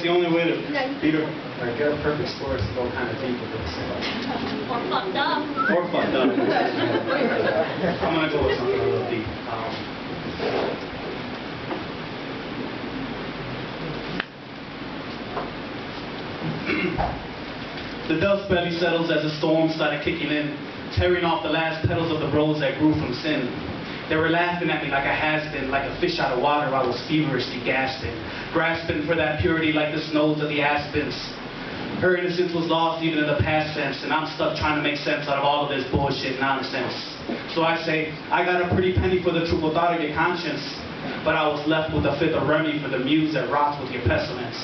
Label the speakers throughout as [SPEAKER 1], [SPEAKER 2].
[SPEAKER 1] the only way to beat her. Like, get a perfect score is to go kind of deep with this.
[SPEAKER 2] Or fucked up.
[SPEAKER 1] Or fucked up. I'm gonna go with something a little deep. The dust barely settles as the storm started kicking in, tearing off the last petals of the rose that grew from sin. They were laughing at me like I has been, like a fish out of water. I was feverishly gasping, grasping for that purity like the snows of the aspens. Her innocence was lost even in the past tense, and I'm stuck trying to make sense out of all of this bullshit nonsense. So I say, I got a pretty penny for the truthful thought of your conscience, but I was left with a fifth of Remy for the muse that rots with your pestilence.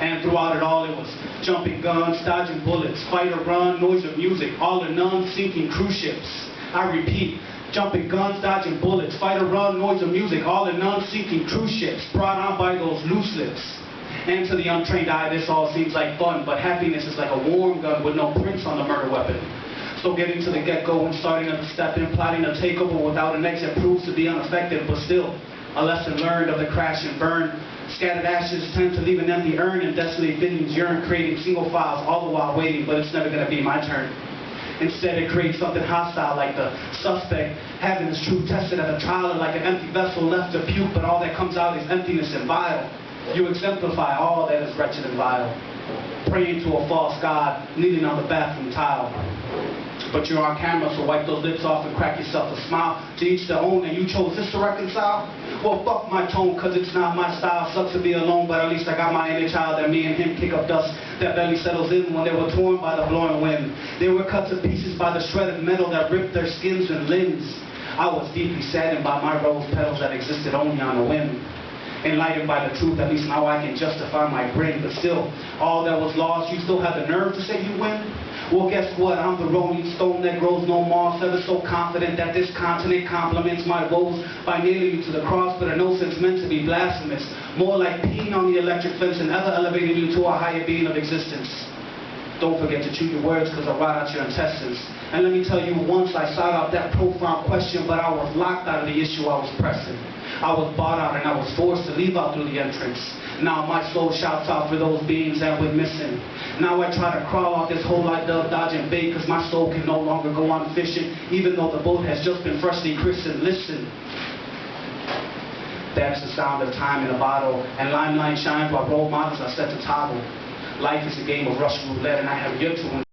[SPEAKER 1] And throughout it all, it was jumping guns, dodging bullets, fight or run, noise of music, all or none, sinking cruise ships. I repeat, jumping guns, dodging bullets, fight or run, noise of music, all or none, sinking cruise ships, brought on by those loose lips. And to the untrained eye, this all seems like fun, but happiness is like a warm gun with no prints on the murder weapon. So getting to the get-go and starting at the step in, plotting a takeover without an exit proves to be ineffective, but still, a lesson learned of the crash and burn. Scattered ashes tend to leave an empty urn, and desolate visions yearn, creating single files all the while waiting, but it's never going to be my turn. Instead, it creates something hostile, like the suspect having his truth tested at a trial, or like an empty vessel left to puke, but all that comes out is emptiness and vile. You exemplify all that is wretched and vile, praying to a false god, kneeling on the bathroom tile. But you're on camera, so wipe those lips off and crack yourself a smile. To each their own, and you chose this to reconcile? Well, fuck my tone, cause it's not my style. Sucks to be alone, but at least I got my inner child, and me and him kick up dust that barely settles in when they were torn by the blowing wind. They were cut to pieces by the shredded metal that ripped their skins and limbs. I was deeply saddened by my rose petals that existed only on the wind. Enlightened by the truth, at least now I can justify my grin. But still, all that was lost, you still have the nerve to say you win? Well, guess what? I'm the rolling stone that grows no moss, ever so confident that this continent compliments my woes by nailing you to the cross, but in no sense meant to be blasphemous. More like peeing on the electric fence and ever elevating you to a higher being of existence. Don't forget to chew your words, because I rot out your intestines. And let me tell you, once I sought out that profound question, but I was locked out of the issue I was pressing. I was bought out and I was forced to leave out through the entrance. Now my soul shouts out for those beings that we're missing. Now I try to crawl out this hole I dug, dodging bait, because my soul can no longer go on fishing, even though the boat has just been freshly christened. Listen. That's the sound of time in a bottle, and limelight shines while role models are set to toggle. Life is a game of Russian roulette, and I have yet to